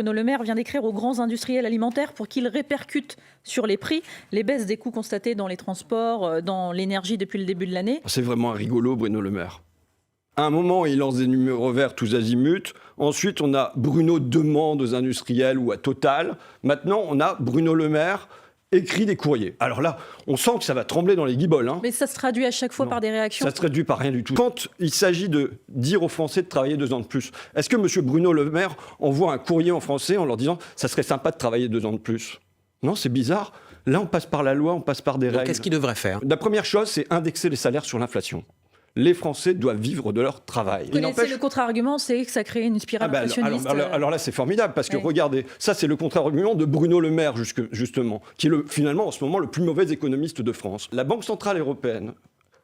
Bruno Le Maire vient d'écrire aux grands industriels alimentaires pour qu'ils répercutent sur les prix les baisses des coûts constatées dans les transports, dans l'énergie depuis le début de l'année. C'est vraiment un rigolo, Bruno Le Maire. À un moment, il lance des numéros verts tous azimuts. Ensuite, on a Bruno demande aux industriels ou à Total. Maintenant, on a Bruno Le Maire écrit des courriers. Alors là, on sent que ça va trembler dans les guibolles. Mais ça se traduit à chaque fois par des réactions. Ça se traduit par rien du tout. Quand il s'agit de dire aux Français de travailler 2 ans de plus, est-ce que M. Bruno Le Maire envoie un courrier aux Français en leur disant « ça serait sympa de travailler 2 ans de plus » ? Non, c'est bizarre. Là, on passe par la loi, on passe par des règles. Qu'est-ce qu'il devrait faire ? La première chose, c'est indexer les salaires sur l'inflation. Les Français doivent vivre de leur travail. Le contre-argument, c'est que ça crée une spirale inflationniste. Alors là, c'est formidable, parce que regardez, ça c'est le contre-argument de Bruno Le Maire, justement, qui est finalement en ce moment le plus mauvais économiste de France. La Banque Centrale Européenne,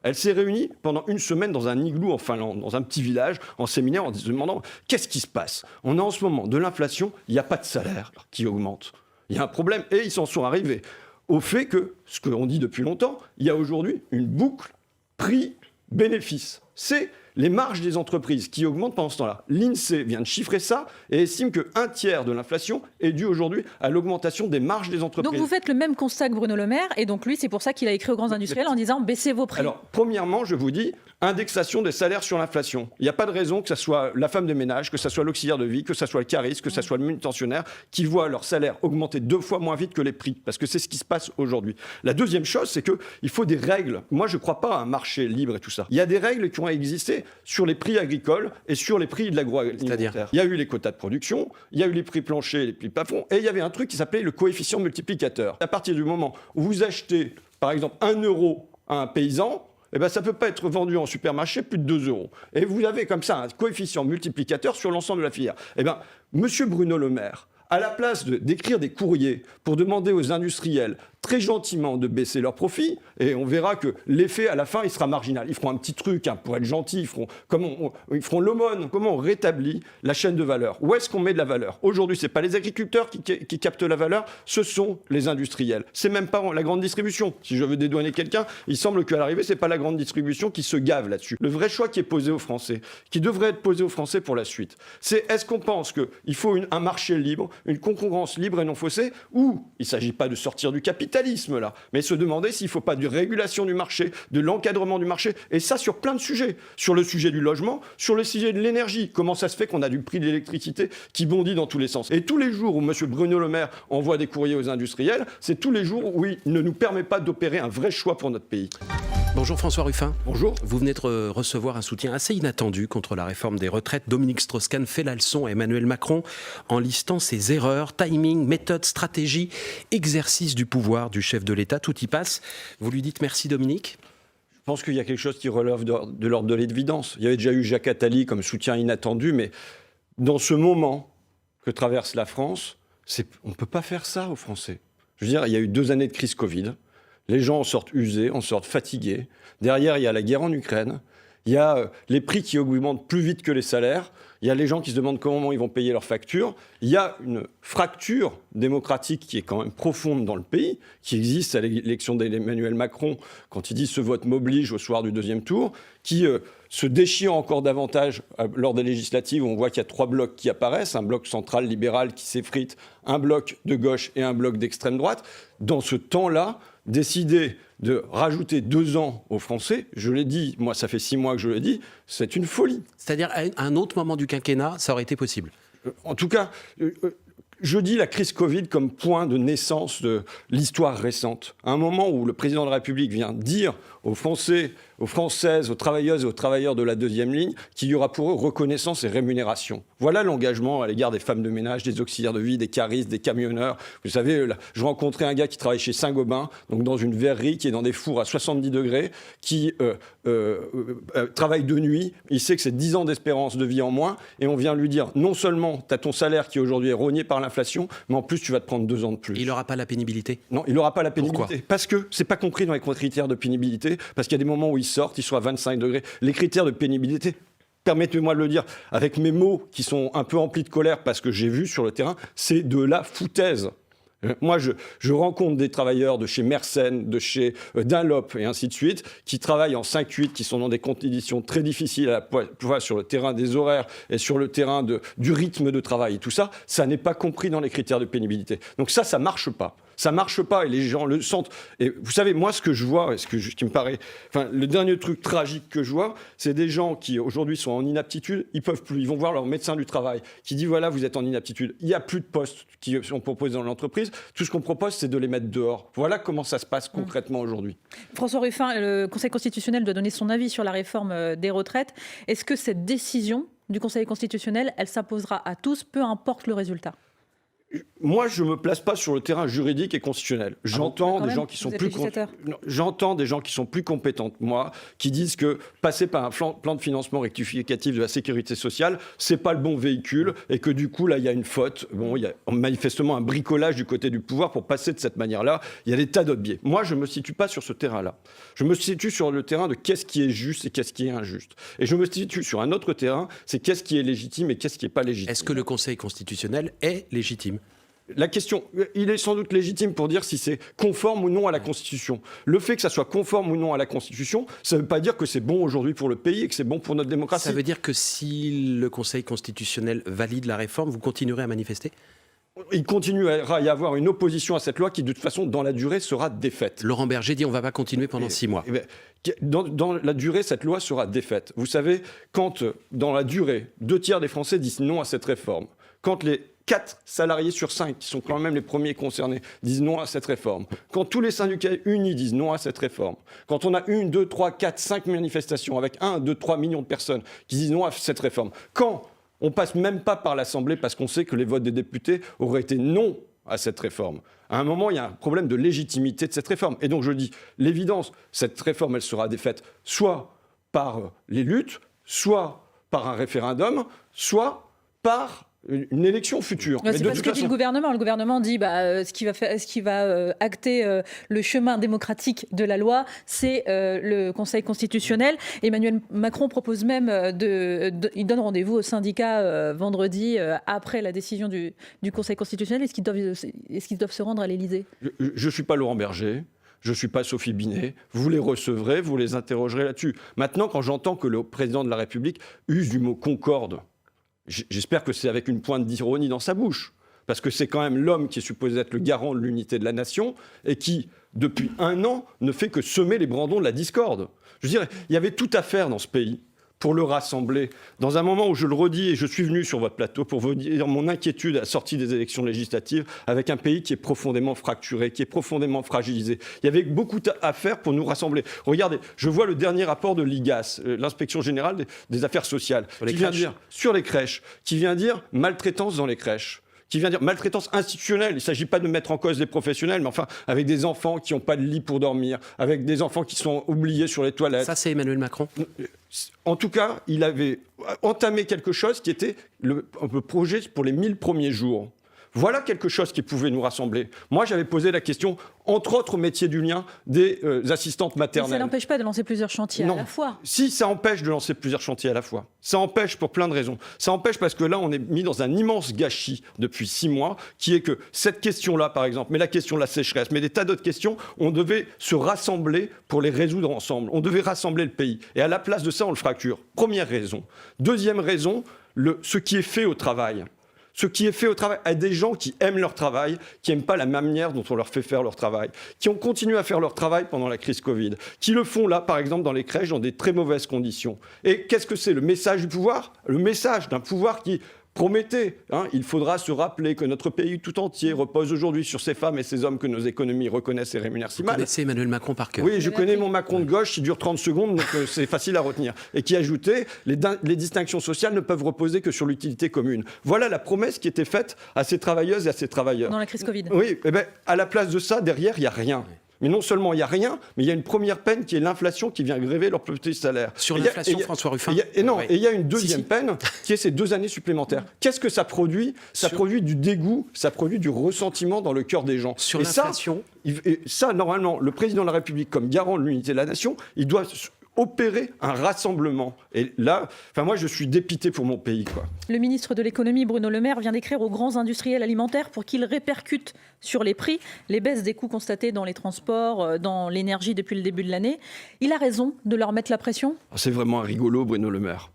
elle s'est réunie pendant 1 semaine dans un igloo en Finlande, dans un petit village, en séminaire, en se demandant qu'est-ce qui se passe. On a en ce moment de l'inflation, il n'y a pas de salaire qui augmente. Il y a un problème, et ils s'en sont arrivés au fait que, ce qu'on dit depuis longtemps, il y a aujourd'hui une boucle prix-bénéfice. C'est les marges des entreprises qui augmentent pendant ce temps-là. L'INSEE vient de chiffrer ça et estime qu'un tiers de l'inflation est dû aujourd'hui à l'augmentation des marges des entreprises. Donc vous faites le même constat que Bruno Le Maire, et donc lui, c'est pour ça qu'il a écrit aux grands industriels en disant « baissez vos prix ». Alors, premièrement, je vous dis, indexation des salaires sur l'inflation. Il n'y a pas de raison que ce soit la femme de ménage, que ce soit l'auxiliaire de vie, que ce soit le cariste, que ce soit le manutentionnaire, qui voient leur salaire augmenter 2 fois moins vite que les prix, parce que c'est ce qui se passe aujourd'hui. La deuxième chose, c'est qu'il faut des règles. Moi, je ne crois pas à un marché libre et tout ça. Il y a des règles qui ont existé sur les prix agricoles et sur les prix de l'agroalimentaire. Il y a eu les quotas de production, il y a eu les prix planchers, les prix plafonds, et il y avait un truc qui s'appelait le coefficient multiplicateur. À partir du moment où vous achetez, par exemple, 1 euro à un paysan, eh ben, ça ne peut pas être vendu en supermarché plus de 2 euros. Et vous avez comme ça un coefficient multiplicateur sur l'ensemble de la filière. Eh bien, monsieur Bruno Le Maire, à la place d'écrire des courriers pour demander aux industriels très gentiment de baisser leurs profits, et on verra que l'effet à la fin il sera marginal. Ils feront un petit truc pour être gentils, ils feront l'aumône. Comment on rétablit la chaîne de valeur? Où est-ce qu'on met de la valeur? Aujourd'hui, ce n'est pas les agriculteurs qui captent la valeur, ce sont les industriels. C'est même pas la grande distribution. Si je veux dédouaner quelqu'un, il semble qu'à l'arrivée, ce n'est pas la grande distribution qui se gave là-dessus. Le vrai choix qui est posé aux Français, qui devrait être posé aux Français pour la suite, c'est est-ce qu'on pense qu'il faut un marché libre, une concurrence libre et non faussée, ou il ne s'agit pas de sortir du capitalisme là, mais se demander s'il ne faut pas de régulation du marché, de l'encadrement du marché, et ça sur plein de sujets. Sur le sujet du logement, sur le sujet de l'énergie. Comment ça se fait qu'on a du prix de l'électricité qui bondit dans tous les sens? Et tous les jours où M. Bruno Le Maire envoie des courriers aux industriels, c'est tous les jours où il ne nous permet pas d'opérer un vrai choix pour notre pays. Bonjour François Ruffin. Bonjour. Vous venez de recevoir un soutien assez inattendu contre la réforme des retraites. Dominique Strauss-Kahn fait la leçon à Emmanuel Macron en listant ses erreurs, timing, méthode, stratégie, exercice du pouvoir du chef de l'État. Tout y passe. Vous lui dites merci Dominique ? Je pense qu'il y a quelque chose qui relève de l'ordre de l'évidence. Il y avait déjà eu Jacques Attali comme soutien inattendu, mais dans ce moment que traverse la France, on ne peut pas faire ça aux Français. Je veux dire, il y a eu 2 années de crise Covid. Les gens en sortent usés, en sortent fatigués. Derrière, il y a la guerre en Ukraine. Il y a les prix qui augmentent plus vite que les salaires. Il y a les gens qui se demandent comment ils vont payer leurs factures. Il y a une fracture démocratique qui est quand même profonde dans le pays, qui existe à l'élection d'Emmanuel Macron, quand il dit « ce vote m'oblige » au soir du 2e tour, qui se déchire encore davantage lors des législatives, où on voit qu'il y a 3 blocs qui apparaissent, un bloc central libéral qui s'effrite, un bloc de gauche et un bloc d'extrême droite. Dans ce temps-là, décider de rajouter 2 ans aux Français, je l'ai dit, moi ça fait 6 mois que je le dis, c'est une folie. C'est-à-dire à un autre moment du quinquennat, ça aurait été possible. En tout cas, je dis la crise Covid comme point de naissance de l'histoire récente. À un moment où le président de la République vient dire aux Français, aux Françaises, aux travailleuses et aux travailleurs de la 2e ligne qu'il y aura pour eux reconnaissance et rémunération. Voilà l'engagement à l'égard des femmes de ménage, des auxiliaires de vie, des caristes, des camionneurs. Vous savez, là, je rencontrais un gars qui travaille chez Saint-Gobain, donc dans une verrerie qui est dans des fours à 70 degrés, qui travaille de nuit. Il sait que c'est 10 ans d'espérance de vie en moins, et on vient lui dire non seulement tu as ton salaire qui aujourd'hui est rogné par l'inflation, mais en plus tu vas te prendre 2 ans de plus. Il n'aura pas la pénibilité? Non, il n'aura pas la pénibilité. Pourquoi? Parce que c'est pas compris dans les critères de pénibilité, parce qu'il y a des moments où ils sortent, ils sont à 25 degrés. Les critères de pénibilité, permettez-moi de le dire avec mes mots qui sont un peu emplis de colère parce que j'ai vu sur le terrain, c'est de la foutaise. Moi, je rencontre des travailleurs de chez Mersenne, de chez Dunlop et ainsi de suite, qui travaillent en 5-8, qui sont dans des conditions très difficiles à la fois sur le terrain des horaires et sur le terrain du rythme de travail. Et tout ça, ça n'est pas compris dans les critères de pénibilité. Donc ça marche pas. Ça marche pas et les gens le sentent. Et vous savez, moi, ce que je vois, et qui me paraît... Enfin, le dernier truc tragique que je vois, c'est des gens qui, aujourd'hui, sont en inaptitude. Ils peuvent plus. Ils vont voir leur médecin du travail qui dit, voilà, vous êtes en inaptitude. Il n'y a plus de postes qui sont proposés dans l'entreprise. Tout ce qu'on propose, c'est de les mettre dehors. Voilà comment ça se passe concrètement aujourd'hui. François Ruffin, le Conseil constitutionnel doit donner son avis sur la réforme des retraites. Est-ce que cette décision du Conseil constitutionnel, elle s'imposera à tous, peu importe le résultat ? Moi, je ne me place pas sur le terrain juridique et constitutionnel. J'entends des gens qui sont plus compétents que moi, qui disent que passer par un plan de financement rectificatif de la sécurité sociale, c'est pas le bon véhicule et que du coup, là, il y a une faute. Bon, il y a manifestement un bricolage du côté du pouvoir pour passer de cette manière-là. Il y a des tas d'autres biais. Moi, je ne me situe pas sur ce terrain-là. Je me situe sur le terrain de qu'est-ce qui est juste et qu'est-ce qui est injuste. Et je me situe sur un autre terrain, c'est qu'est-ce qui est légitime et qu'est-ce qui n'est pas légitime. Est-ce que le Conseil constitutionnel est légitime ? La question, il est sans doute légitime pour dire si c'est conforme ou non à la Constitution. Le fait que ça soit conforme ou non à la Constitution, ça ne veut pas dire que c'est bon aujourd'hui pour le pays et que c'est bon pour notre démocratie. Ça veut dire que si le Conseil constitutionnel valide la réforme, vous continuerez à manifester ? Il continuera à y avoir une opposition à cette loi qui, de toute façon, dans la durée, sera défaite. Laurent Berger dit on ne va pas continuer pendant 6 mois. Dans la durée, cette loi sera défaite. Vous savez, quand, dans la durée, 2/3 des Français disent non à cette réforme, quand les 4 salariés sur 5, qui sont quand même les premiers concernés, disent non à cette réforme. Quand tous les syndicats unis disent non à cette réforme. Quand on a 1, 2, 3, 4, 5 manifestations avec 1, 2, 3 millions de personnes qui disent non à cette réforme. Quand on passe même pas par l'Assemblée parce qu'on sait que les votes des députés auraient été non à cette réforme. À un moment, il y a un problème de légitimité de cette réforme. Et donc je dis, l'évidence, cette réforme, elle sera défaite soit par les luttes, soit par un référendum, soit par une élection future. C'est pas ce que dit le gouvernement. Le gouvernement dit ce qui va acter le chemin démocratique de la loi, c'est le Conseil constitutionnel. Emmanuel Macron propose même il donne rendez-vous aux syndicats vendredi après la décision du Conseil constitutionnel. Est-ce qu'ils doivent se rendre à l'Élysée ? Je ne suis pas Laurent Berger. Je ne suis pas Sophie Binet. Vous les recevrez, vous les interrogerez là-dessus. Maintenant, quand j'entends que le président de la République use du mot concorde, j'espère que c'est avec une pointe d'ironie dans sa bouche, parce que c'est quand même l'homme qui est supposé être le garant de l'unité de la nation et qui, depuis 1 an, ne fait que semer les brandons de la discorde. Je veux dire, il y avait tout à faire dans ce pays pour le rassembler. Dans un moment où, je le redis, et je suis venu sur votre plateau pour vous dire mon inquiétude à la sortie des élections législatives, avec un pays qui est profondément fracturé, qui est profondément fragilisé. Il y avait beaucoup à faire pour nous rassembler. Regardez, je vois le dernier rapport de l'IGAS, l'Inspection générale des affaires sociales, qui vient dire, sur les crèches, qui vient dire maltraitance dans les crèches, qui vient dire maltraitance institutionnelle. Il ne s'agit pas de mettre en cause les professionnels, mais enfin, avec des enfants qui n'ont pas de lit pour dormir, avec des enfants qui sont oubliés sur les toilettes. Ça, c'est Emmanuel Macron ? En tout cas, il avait entamé quelque chose qui était le projet pour les 1000 premiers jours. Voilà quelque chose qui pouvait nous rassembler. Moi, j'avais posé la question, entre autres métiers du lien, des assistantes maternelles. Mais ça n'empêche pas de lancer plusieurs chantiers à la fois. Si, ça empêche de lancer plusieurs chantiers à la fois. Ça empêche pour plein de raisons. Ça empêche parce que là, on est mis dans un immense gâchis depuis 6 mois, qui est que cette question-là, par exemple, mais la question de la sécheresse, mais des tas d'autres questions, on devait se rassembler pour les résoudre ensemble. On devait rassembler le pays. Et à la place de ça, on le fracture. Première raison. Deuxième raison, ce qui est fait au travail. Ce qui est fait au travail à des gens qui aiment leur travail, qui n'aiment pas la manière dont on leur fait faire leur travail, qui ont continué à faire leur travail pendant la crise Covid, qui le font là, par exemple, dans les crèches, dans des très mauvaises conditions. Et qu'est-ce que c'est le message du pouvoir ? Le message d'un pouvoir qui promettait, il faudra se rappeler que notre pays tout entier repose aujourd'hui sur ces femmes et ces hommes que nos économies reconnaissent et rémunèrent si mal. Vous connaissez Emmanuel Macron par cœur. Oui, je connais mon Macron de gauche qui dure 30 secondes, donc c'est facile à retenir. Et qui ajoutait, les distinctions sociales ne peuvent reposer que sur l'utilité commune. Voilà la promesse qui était faite à ces travailleuses et à ces travailleurs. Dans la crise Covid. Oui, à la place de ça, derrière, il n'y a rien. Mais non seulement il n'y a rien, mais il y a une première peine qui est l'inflation qui vient gréver leur petit salaire. Sur l'inflation, François Ruffin. Et il y a une deuxième peine qui est ces 2 années supplémentaires. Qu'est-ce que ça produit ? Ça produit du dégoût, ça produit du ressentiment dans le cœur des gens. Sur l'inflation. Ça, normalement, le président de la République, comme garant de l'unité de la nation, il doit opérer un rassemblement. Et là, moi, je suis dépité pour mon pays, quoi. Le ministre de l'économie, Bruno Le Maire, vient d'écrire aux grands industriels alimentaires pour qu'ils répercutent sur les prix les baisses des coûts constatées dans les transports, dans l'énergie depuis le début de l'année. Il a raison de leur mettre la pression ? C'est vraiment un rigolo, Bruno Le Maire.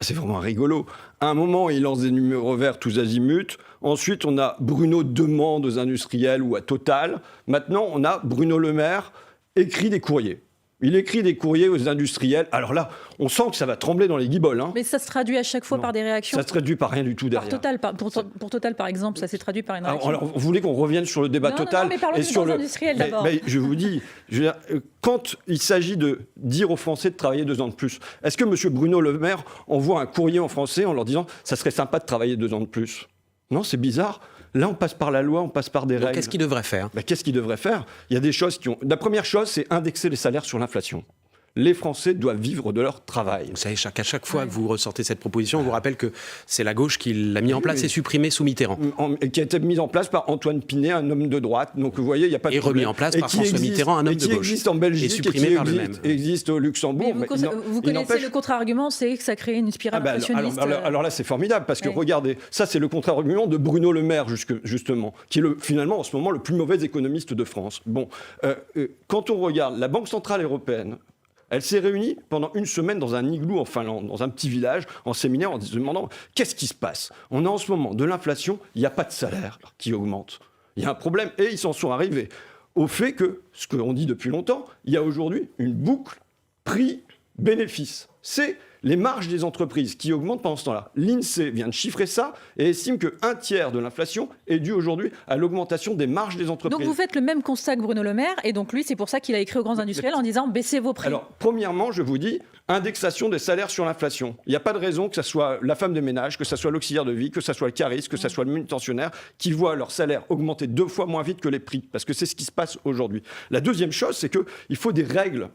C'est vraiment un rigolo. À un moment, il lance des numéros verts tous azimuts. Ensuite, on a Bruno demande aux industriels ou à Total. Maintenant, on a Bruno Le Maire écrit des courriers. Il écrit des courriers aux industriels. Alors là, on sent que ça va trembler dans les guibolles. Hein. Mais ça se traduit à chaque fois par des réactions. Ça se traduit par rien du tout derrière. Pour Total, par exemple, ça s'est traduit par une réaction. Alors, vous voulez qu'on revienne sur le débat Total? Non, mais parlons des industriels d'abord. Mais je vous dis, quand il s'agit de dire aux Français de travailler 2 ans de plus, est-ce que M. Bruno Le Maire envoie un courrier aux Français en leur disant « ça serait sympa de travailler 2 ans de plus » ? Non, c'est bizarre. Là, on passe par la loi, on passe par des règles. Qu'est-ce qu'il devrait faire ? Qu'est-ce qu'il devrait faire ? Il y a des choses qui ont... La première chose, c'est indexer les salaires sur l'inflation. Les Français doivent vivre de leur travail. Vous savez, qu'à chaque fois que vous ressortez cette proposition, on vous rappelle que c'est la gauche qui l'a mis en place et supprimé sous Mitterrand. Qui a été mise en place par Antoine Pinay, un homme de droite. Donc vous voyez, il n'y a pas de problème. Et remis en place par François Mitterrand, un homme de gauche. Et qui existe en Belgique, et supprimé par le même. Existe au Luxembourg. Mais vous connaissez le contre-argument, c'est que ça crée une spirale inflationniste. Alors là, c'est formidable, parce que regardez, ça c'est le contre-argument de Bruno Le Maire, justement, qui est finalement en ce moment le plus mauvais économiste de France. Bon, quand on regarde la Banque Centrale Européenne, elle s'est réunie pendant 1 semaine dans un igloo en Finlande, dans un petit village, en séminaire, en se demandant qu'est-ce qui se passe. On a en ce moment de l'inflation, il n'y a pas de salaire qui augmente. Il y a un problème et ils s'en sont arrivés au fait que, ce qu'on dit depuis longtemps, il y a aujourd'hui une boucle prix-bénéfice. C'est les marges des entreprises qui augmentent pendant ce temps-là. L'INSEE vient de chiffrer ça et estime qu'un tiers de l'inflation est dû aujourd'hui à l'augmentation des marges des entreprises. Donc vous faites le même constat que Bruno Le Maire, et donc lui, c'est pour ça qu'il a écrit aux grands industriels en disant baissez vos prix. Alors, premièrement, je vous dis, indexation des salaires sur l'inflation. Il n'y a pas de raison que ce soit la femme de ménage, que ce soit l'auxiliaire de vie, que ce soit le cariste, que ce soit le manutentionnaire, qui voient leur salaire augmenter 2 fois moins vite que les prix, parce que c'est ce qui se passe aujourd'hui. La deuxième chose, c'est qu'il faut des règles.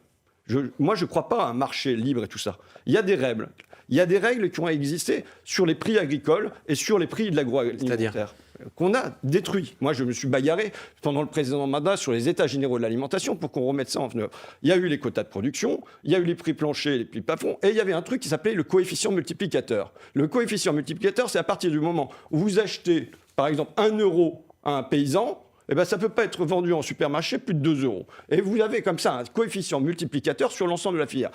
Moi, je ne crois pas à un marché libre et tout ça. Il y a des règles. Il y a des règles qui ont existé sur les prix agricoles et sur les prix de l'agroalimentaire qu'on a détruit. Moi, je me suis bagarré pendant le précédent mandat sur les états généraux de l'alimentation pour qu'on remette ça en œuvre. Il y a eu les quotas de production, il y a eu les prix planchers, les prix plafonds, et il y avait un truc qui s'appelait le coefficient multiplicateur. Le coefficient multiplicateur, c'est à partir du moment où vous achetez, par exemple, 1 euro à un paysan, ça ne peut pas être vendu en supermarché plus de 2 euros. Et vous avez comme ça un coefficient multiplicateur sur l'ensemble de la filière.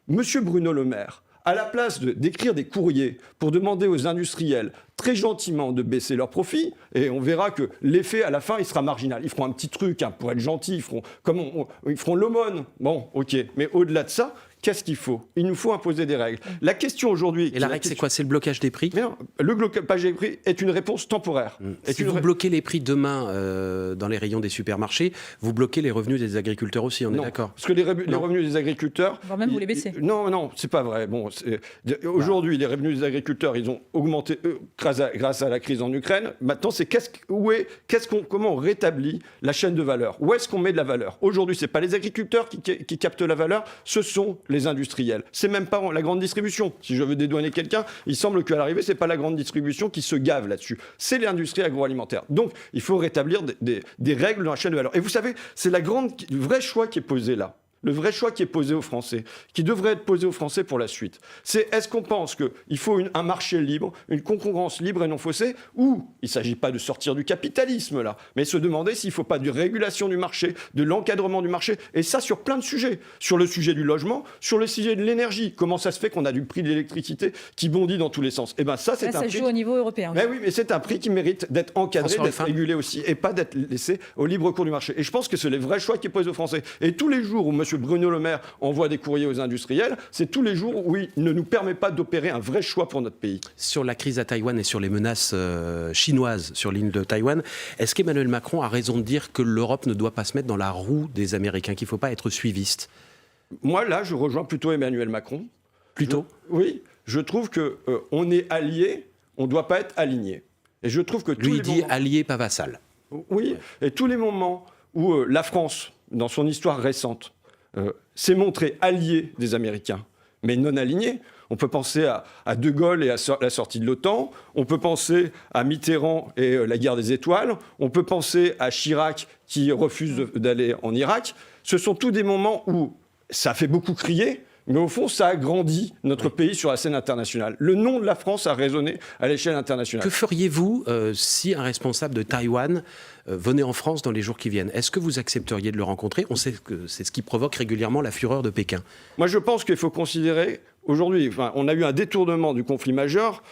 Monsieur Bruno Le Maire, à la place d'écrire des courriers pour demander aux industriels très gentiment de baisser leurs profits, et on verra que l'effet à la fin, il sera marginal. Ils feront un petit truc pour être gentils, ils feront l'aumône. Bon, ok, mais au-delà de ça, qu'est-ce qu'il faut ? Il nous faut imposer des règles. La question aujourd'hui... Et la règle, c'est quoi ? C'est le blocage des prix ? Mais non, le blocage des prix est une réponse temporaire. Si vous bloquez les prix demain dans les rayons des supermarchés, vous bloquez les revenus des agriculteurs aussi, on est d'accord ? Parce que les revenus des agriculteurs... Voire même vous les baissez. Non, c'est pas vrai. Bon, aujourd'hui, les revenus des agriculteurs, ils ont augmenté grâce à la crise en Ukraine. Maintenant, c'est comment on rétablit la chaîne de valeur ? Où est-ce qu'on met de la valeur ? Aujourd'hui, c'est pas les agriculteurs qui captent la valeur, ce sont les industriels. C'est même pas la grande distribution. Si je veux dédouaner quelqu'un, il semble qu'à l'arrivée, c'est pas la grande distribution qui se gave là-dessus. C'est l'industrie agroalimentaire. Donc, il faut rétablir des règles dans la chaîne de valeur. Et vous savez, c'est le vrai choix qui est posé là. Le vrai choix qui est posé aux Français, qui devrait être posé aux Français pour la suite, c'est est-ce qu'on pense qu'il faut un marché libre, une concurrence libre et non faussée, ou il ne s'agit pas de sortir du capitalisme là, mais se demander s'il ne faut pas de régulation du marché, de l'encadrement du marché, et ça sur plein de sujets, sur le sujet du logement, sur le sujet de l'énergie. Comment ça se fait qu'on a du prix de l'électricité qui bondit dans tous les sens ? Ça joue au niveau européen. Mais oui, mais c'est un prix qui mérite d'être encadré, d'être régulé aussi, et pas d'être laissé au libre cours du marché. Et je pense que c'est les vrais choix qui posent aux Français. Et tous les jours où M. Bruno Le Maire envoie des courriers aux industriels, c'est tous les jours où il ne nous permet pas d'opérer un vrai choix pour notre pays. Sur la crise à Taïwan et sur les menaces chinoises sur l'île de Taïwan, est-ce qu'Emmanuel Macron a raison de dire que l'Europe ne doit pas se mettre dans la roue des Américains, qu'il ne faut pas être suiviste ? Moi, là, je rejoins plutôt Emmanuel Macron. Plutôt ? Oui, je trouve qu'on est allié, on ne doit pas être aligné. Et je trouve que lui dit allié, pas vassal. Oui, et tous les moments où la France, dans son histoire récente, s'est montrée alliée des Américains, mais non alignée. On peut penser à De Gaulle et à la sortie de l'OTAN, on peut penser à Mitterrand et la guerre des étoiles, on peut penser à Chirac qui refuse d'aller en Irak. Ce sont tous des moments où ça a fait beaucoup crier. Mais au fond, ça a grandi notre pays sur la scène internationale. Le nom de la France a résonné à l'échelle internationale. Que feriez-vous si un responsable de Taïwan venait en France dans les jours qui viennent? Est-ce que vous accepteriez de le rencontrer? On sait que c'est ce qui provoque régulièrement la fureur de Pékin. Moi, je pense qu'il faut considérer, aujourd'hui, on a eu un détournement du conflit majeur.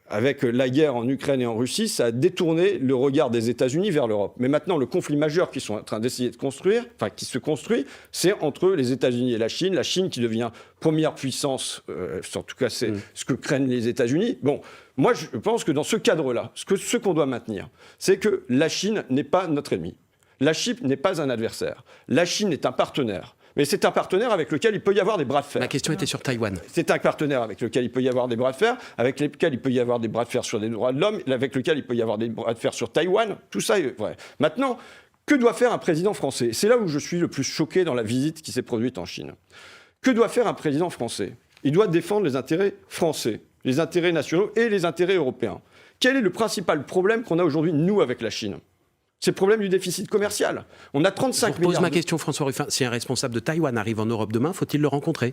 Avec la guerre en Ukraine et en Russie, ça a détourné le regard des États-Unis vers l'Europe. Mais maintenant, le conflit majeur qu'ils sont en train d'essayer de construire, qui se construit, c'est entre les États-Unis et la Chine. La Chine qui devient première puissance, en tout cas, c'est ce que craignent les États-Unis. Bon, moi, je pense que dans ce cadre-là, ce qu'on doit maintenir, c'est que la Chine n'est pas notre ennemi. La Chine n'est pas un adversaire. La Chine est un partenaire. Mais c'est un partenaire avec lequel il peut y avoir des bras de fer. Ma question était sur Taïwan. C'est un partenaire avec lequel il peut y avoir des bras de fer, avec lequel il peut y avoir des bras de fer sur les droits de l'homme, avec lequel il peut y avoir des bras de fer sur Taïwan. Tout ça est vrai. Maintenant, que doit faire un président français? C'est là où je suis le plus choqué dans la visite qui s'est produite en Chine. Que doit faire un président français? Il doit défendre les intérêts français, les intérêts nationaux et les intérêts européens. Quel est le principal problème qu'on a aujourd'hui, nous, avec la Chine? C'est le problème du déficit commercial. On a 35 milliards... Je pose ma question, François Ruffin. Si un responsable de Taïwan arrive en Europe demain, faut-il le rencontrer?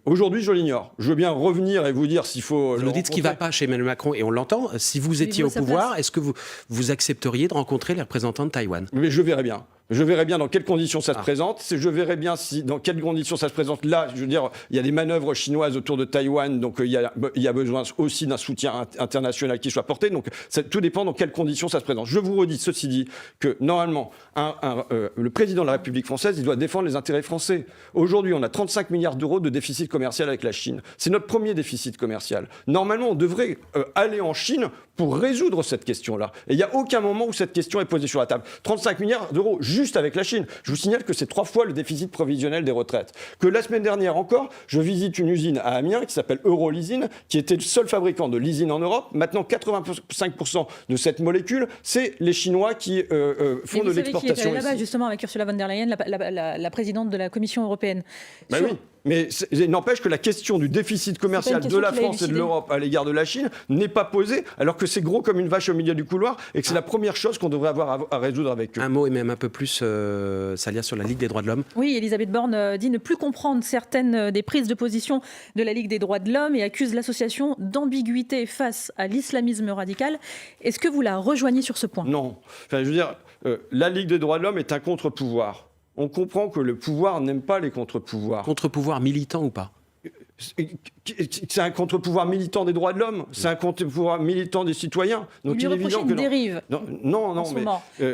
Aujourd'hui, je l'ignore. Je veux bien revenir et vous dire s'il faut... Vous nous dites ce qui ne va pas chez Emmanuel Macron, et on l'entend. Si vous étiez au pouvoir, est-ce que vous accepteriez de rencontrer les représentants de Taïwan? Mais je verrai bien. Je verrai bien dans quelles conditions ça se présente. Je verrai bien dans quelles conditions ça se présente. Là, je veux dire, il y a des manœuvres chinoises autour de Taïwan, donc il y a besoin aussi d'un soutien international qui soit porté. Donc tout dépend dans quelles conditions ça se présente. Je vous redis, ceci dit, que normalement, le président de la République française, il doit défendre les intérêts français. Aujourd'hui, on a 35 milliards d'euros de déficit commercial avec la Chine. C'est notre premier déficit commercial. Normalement, on devrait aller en Chine pour résoudre cette question-là. Et il n'y a aucun moment où cette question est posée sur la table. 35 milliards d'euros juste avec la Chine. Je vous signale que c'est 3 fois le déficit provisionnel des retraites. Que la semaine dernière encore, je visite une usine à Amiens qui s'appelle Eurolysine, qui était le seul fabricant de lysine en Europe. Maintenant, 85% de cette molécule, c'est les Chinois qui font de l'exportation. Vous savez qui est allé là-bas, justement, avec Ursula von der Leyen, la présidente de la Commission européenne. Oui. Mais il n'empêche que la question du déficit commercial de la France et de l'Europe à l'égard de la Chine n'est pas posée, alors que c'est gros comme une vache au milieu du couloir et que c'est la première chose qu'on devrait avoir à résoudre avec eux. Un mot et même un peu plus, Salia, sur la Ligue des droits de l'homme. Oui, Elisabeth Borne dit ne plus comprendre certaines des prises de position de la Ligue des droits de l'homme et accuse l'association d'ambiguïté face à l'islamisme radical. Est-ce que vous la rejoignez sur ce point? Non. Je veux dire, la Ligue des droits de l'homme est un contre-pouvoir. On comprend que le pouvoir n'aime pas les contre-pouvoirs. Contre-pouvoir militant ou pas? C'est un contre-pouvoir militant des droits de l'homme, c'est un contre-pouvoir militant des citoyens. Donc il lui reproche une dérive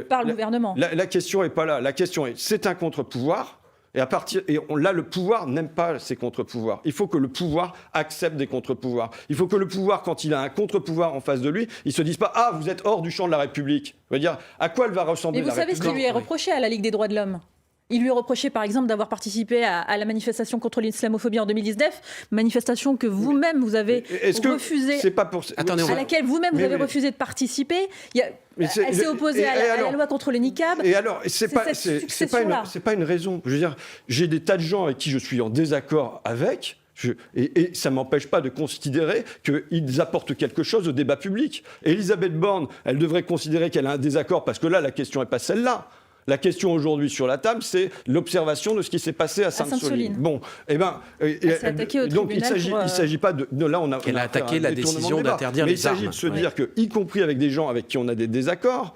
par le gouvernement. La question n'est pas là. La question est, c'est un contre-pouvoir. Là, le pouvoir n'aime pas ces contre-pouvoirs. Il faut que le pouvoir accepte des contre-pouvoirs. Il faut que le pouvoir, quand il a un contre-pouvoir en face de lui, il ne se dise pas « Ah, vous êtes hors du champ de la République ». Je veux dire, à quoi elle va ressembler la République ? Mais vous savez ce qui lui est reproché à la Ligue des droits de l'homme? Il lui est reproché, par exemple, d'avoir participé à la manifestation contre l'islamophobie en 2019, manifestation que vous-même, vous avez refusé, à laquelle vous-même, vous avez refusé de participer. Elle s'est opposée à la loi contre le niqab. Et alors, c'est pas une raison. Je veux dire, j'ai des tas de gens avec qui je suis en désaccord avec. Et ça ne m'empêche pas de considérer qu'ils apportent quelque chose au débat public. Elisabeth Borne, elle devrait considérer qu'elle a un désaccord, parce que là, la question n'est pas celle-là. La question aujourd'hui sur la table, c'est l'observation de ce qui s'est passé à Sainte-Soline. Bon, donc il s'agit pas de là on a qu'elle a attaqué la décision d'interdire les armes. Mais il s'agit de se dire que, y compris avec des gens avec qui on a des désaccords,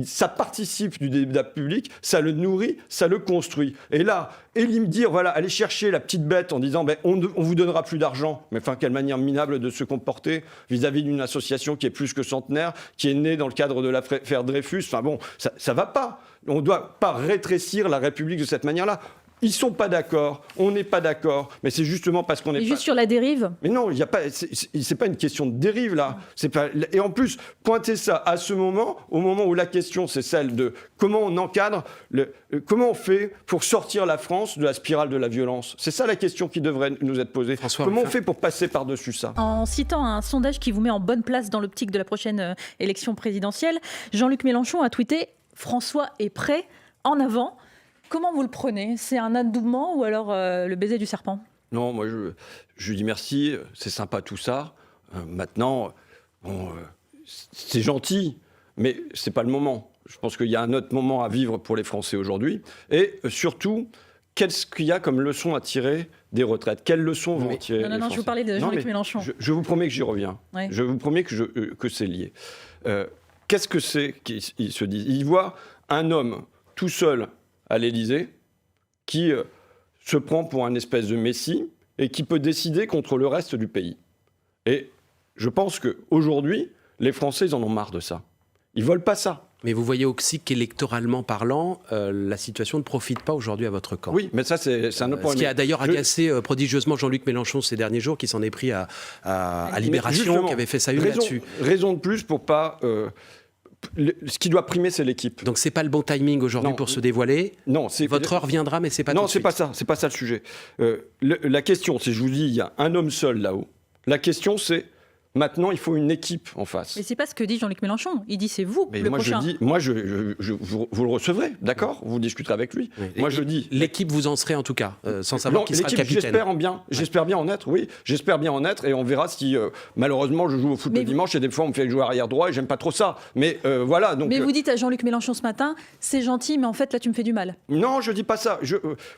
ça participe du débat public, ça le nourrit, ça le construit. Et là, me dire, voilà, aller chercher la petite bête en disant, on vous donnera plus d'argent. Mais enfin, quelle manière minable de se comporter vis-à-vis d'une association qui est plus que centenaire, qui est née dans le cadre de l'affaire Dreyfus. Enfin bon, ça va pas. On ne doit pas rétrécir la République de cette manière-là. Ils sont pas d'accord, on n'est pas d'accord, mais c'est justement parce qu'on est juste sur la dérive. Mais non, il y a pas, c'est pas une question de dérive là. C'est pas. Et en plus, pointer ça à ce moment, au moment où la question c'est celle de comment on encadre, comment on fait pour sortir la France de la spirale de la violence. C'est ça la question qui devrait nous être posée. Comment on fait pour passer par-dessus ça? En citant un sondage qui vous met en bonne place dans l'optique de la prochaine élection présidentielle, Jean-Luc Mélenchon a tweeté « François est prêt, en avant ». Comment vous le prenez? C'est un adoubement ou alors le baiser du serpent? Non, moi je dis merci, c'est sympa tout ça. Maintenant, c'est gentil, mais c'est pas le moment. je pense qu'il y a un autre moment à vivre pour les Français aujourd'hui. Et surtout, qu'est-ce qu'il y a comme leçon à tirer des retraites? Quelles leçons vont tirer les Français? Je vous parlais de Jean-Luc Mélenchon. Je vous promets que j'y reviens. Ouais. Je vous promets que c'est lié. Qu'est-ce que c'est qu'ils se disent? Ils voient un homme tout seul à l'Élysée qui se prend pour un espèce de messie et qui peut décider contre le reste du pays. Et je pense qu'aujourd'hui, les Français, ils en ont marre de ça. Ils ne veulent pas ça. Mais vous voyez aussi qu'électoralement parlant, la situation ne profite pas aujourd'hui à votre camp. Oui, mais ça, c'est un autre problème. Ce qui a d'ailleurs agacé prodigieusement Jean-Luc Mélenchon ces derniers jours, qui s'en est pris à Libération, qui avait fait sa une là-dessus. Raison de plus pour pas... ce qui doit primer, c'est l'équipe. Donc c'est pas le bon timing aujourd'hui pour se dévoiler. Non, votre heure viendra, mais c'est pas tout de suite. Non, c'est pas ça le sujet. La question, si je vous dis, il y a un homme seul là-haut. La question, c'est maintenant, il faut une équipe en face. Mais c'est pas ce que dit Jean-Luc Mélenchon. Il dit c'est vous le prochain. Vous le recevez, d'accord? Vous discuterez avec lui. Oui. Moi, je dis l'équipe, vous en serez en tout cas, sans savoir qui sera le capitaine. J'espère bien en être. Oui, j'espère bien en être, et on verra si malheureusement je joue au foot le dimanche et des fois on me fait jouer arrière droit et j'aime pas trop ça. Mais voilà. Donc. Mais vous dites à Jean-Luc Mélenchon ce matin, c'est gentil, mais en fait là tu me fais du mal. Non, je dis pas ça.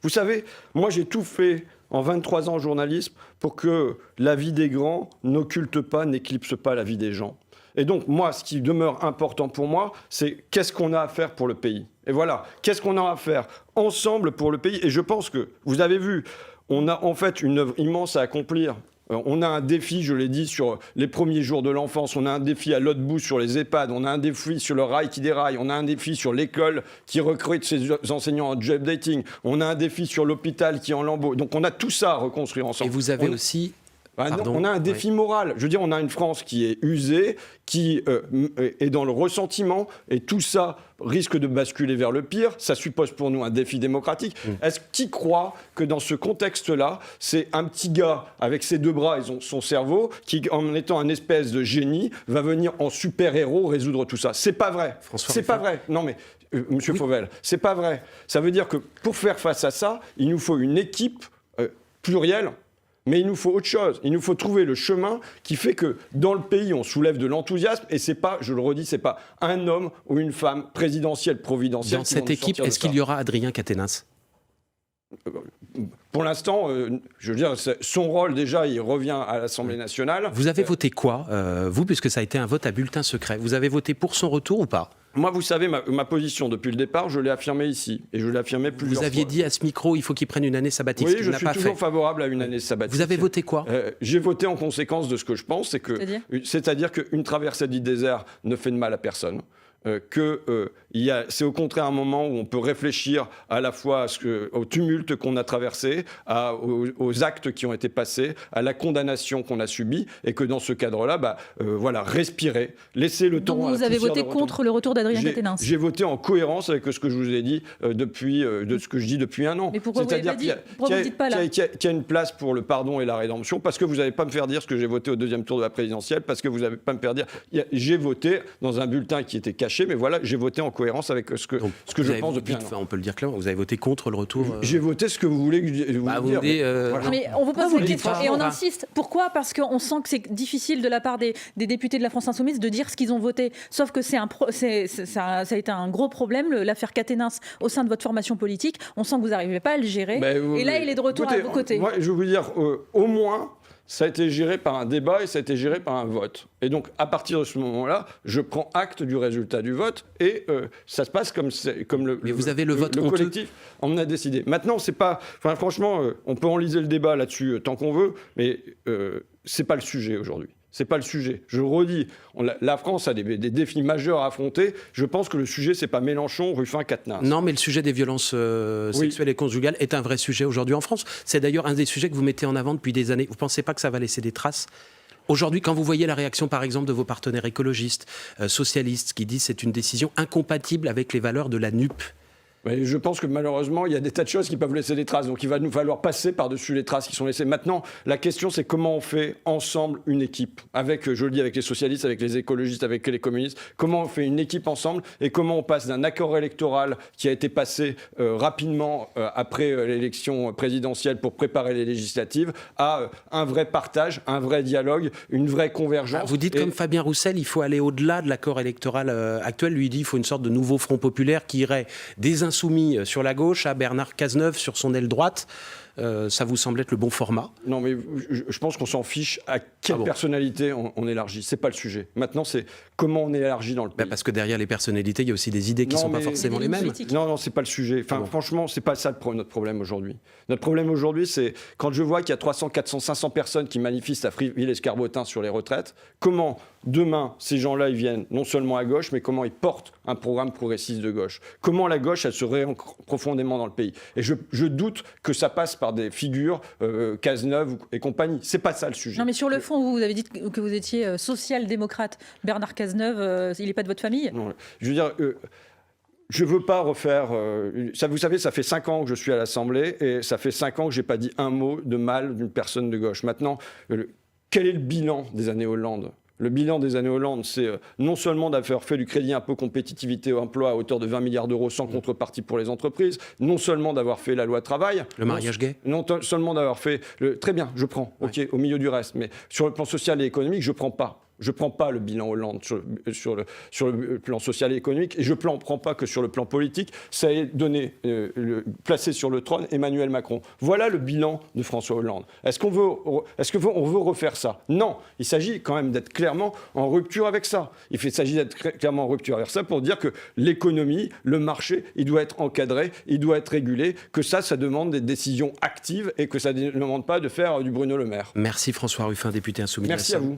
Vous savez, moi j'ai tout fait en 23 ans en journalisme pour que la vie des grands n'occulte pas, n'éclipse pas la vie des gens. Et donc, moi, ce qui demeure important pour moi, c'est qu'est-ce qu'on a à faire pour le pays. Et voilà, qu'est-ce qu'on a à faire ensemble pour le pays. Et je pense que, vous avez vu, on a en fait une œuvre immense à accomplir. On a un défi, je l'ai dit, sur les premiers jours de l'enfance. On a un défi à l'autre bout sur les EHPAD. On a un défi sur le rail qui déraille. On a un défi sur l'école qui recrute ses enseignants en job dating. On a un défi sur l'hôpital qui est en lambeaux. Donc on a tout ça à reconstruire ensemble. Et vous avez aussi... on a un défi moral. Je veux dire, on a une France qui est usée, qui est dans le ressentiment, et tout ça risque de basculer vers le pire. Ça suppose pour nous un défi démocratique. Est-ce qu'il croit que dans ce contexte-là, c'est un petit gars avec ses deux bras et son cerveau qui, en étant un espèce de génie, va venir en super-héros résoudre tout ça? C'est pas vrai. C'est pas vrai. Non mais, Monsieur Fauvel, c'est pas vrai. Ça veut dire que pour faire face à ça, il nous faut une équipe plurielle. Mais il nous faut autre chose. Il nous faut trouver le chemin qui fait que dans le pays, on soulève de l'enthousiasme. Et c'est pas, je le redis, c'est pas un homme ou une femme présidentielle, providentielle. Dans cette équipe, est-ce qu'il y aura Adrien Quatennens? Pour l'instant, je veux dire, son rôle, déjà, il revient à l'Assemblée nationale. Vous avez voté quoi, vous, puisque ça a été un vote à bulletin secret? Vous avez voté pour son retour ou pas? Moi, vous savez, ma position depuis le départ, je l'ai affirmée ici. Et je l'ai affirmée plusieurs fois. Vous aviez dit à ce micro, il faut qu'il prenne une année sabbatique. Oui, je suis toujours favorable à une année sabbatique. Vous avez voté quoi? J'ai voté en conséquence de ce que je pense. C'est-à-dire qu'une traversée du désert ne fait de mal à personne. C'est au contraire un moment où on peut réfléchir à la fois au tumulte qu'on a traversé, aux actes qui ont été passés, à la condamnation qu'on a subie, et que dans ce cadre-là, voilà, respirer, laisser le temps. Donc vous avez voté contre le retour d'Adrien Quatennens? J'ai voté en cohérence avec ce que je vous ai dit de ce que je dis depuis un an. Mais pourquoi vous ne dites pas là? Qu'il y a une place pour le pardon et la rédemption, parce que vous n'allez pas me faire dire ce que j'ai voté au deuxième tour de la présidentielle, parce que vous n'allez pas me faire dire j'ai voté dans un bulletin qui était caché. Mais voilà, j'ai voté en cohérence avec ce que je pense depuis un an. On peut le dire clairement, vous avez voté contre le retour. J'ai voté ce que vous voulez que je vous dise. Voilà. Mais on vous pose la question et on insiste. Pourquoi? Parce qu'on sent que c'est difficile de la part des députés de la France Insoumise de dire ce qu'ils ont voté. Sauf que ça a été un gros problème, l'affaire Quatennens, au sein de votre formation politique. On sent que vous n'arrivez pas à le gérer. Et là, il est de retour à vos côtés. Moi, je vais vous dire, au moins... ça a été géré par un débat et ça a été géré par un vote. Et donc, à partir de ce moment-là, je prends acte du résultat du vote et ça se passe comme Mais vous avez le vote le collectif en a décidé. Maintenant, c'est pas... Enfin, franchement, on peut enliser le débat là-dessus tant qu'on veut, mais c'est pas le sujet aujourd'hui. C'est pas le sujet. Je redis, la France a des défis majeurs à affronter. Je pense que le sujet, c'est pas Mélenchon, Ruffin, Quatennens. Non, mais le sujet des violences sexuelles et conjugales est un vrai sujet aujourd'hui en France. C'est d'ailleurs un des sujets que vous mettez en avant depuis des années. Vous ne pensez pas que ça va laisser des traces ? Aujourd'hui, quand vous voyez la réaction, par exemple, de vos partenaires écologistes, socialistes, qui disent que c'est une décision incompatible avec les valeurs de la NUP, Mais je pense que malheureusement, il y a des tas de choses qui peuvent laisser des traces. Donc il va nous falloir passer par-dessus les traces qui sont laissées. Maintenant, la question, c'est comment on fait ensemble une équipe. Avec, je le dis, avec les socialistes, avec les écologistes, avec les communistes. Comment on fait une équipe ensemble et comment on passe d'un accord électoral qui a été passé rapidement après l'élection présidentielle pour préparer les législatives à un vrai partage, un vrai dialogue, une vraie convergence. Vous dites comme Fabien Roussel, il faut aller au-delà de l'accord électoral actuel. Lui, il dit qu'il faut une sorte de nouveau front populaire qui irait des Insoumis sur la gauche à Bernard Cazeneuve sur son aile droite. Ça vous semble être le bon format? Non, mais je pense qu'on s'en fiche à quelle personnalité on élargit. C'est pas le sujet. Maintenant, c'est comment on élargit dans le pays. Parce que derrière les personnalités, il y a aussi des idées qui ne sont pas forcément les mêmes. Non, c'est pas le sujet. Enfin, franchement, c'est pas ça notre problème aujourd'hui. Notre problème aujourd'hui, c'est quand je vois qu'il y a 300, 400, 500 personnes qui manifestent à Friville-Escarbotin sur les retraites, comment demain, ces gens-là, ils viennent non seulement à gauche, mais comment ils portent un programme progressiste de gauche. Comment la gauche, elle se réancre profondément dans le pays. Et je doute que ça passe par des figures Cazeneuve et compagnie. C'est pas ça le sujet. Non, mais sur le fond, vous avez dit que vous étiez social-démocrate. Bernard Cazeneuve, il n'est pas de votre famille? Non, je veux dire... je ne veux pas refaire... vous savez, ça fait 5 ans que je suis à l'Assemblée et ça fait 5 ans que je n'ai pas dit un mot de mal d'une personne de gauche. Maintenant, quel est le bilan des années Hollande ? Le bilan des années Hollande, c'est non seulement d'avoir fait du crédit impôt compétitivité emploi à hauteur de 20 milliards d'euros sans contrepartie pour les entreprises, non seulement d'avoir fait la loi travail... Le mariage gay ? Non seulement d'avoir fait... Très bien, je prends, ok, au milieu du reste. Mais sur le plan social et économique, je ne prends pas. Je ne prends pas le bilan Hollande sur le plan social et économique et je ne prends pas que sur le plan politique. Ça a donné, placé sur le trône Emmanuel Macron. Voilà le bilan de François Hollande. Est-ce qu'on veut refaire ça? Non. Il s'agit quand même d'être clairement en rupture avec ça. Il s'agit d'être clairement en rupture avec ça pour dire que l'économie, le marché, il doit être encadré, il doit être régulé, que ça demande des décisions actives et que ça ne demande pas de faire du Bruno Le Maire. Merci François Ruffin, député insoumis. Merci à vous.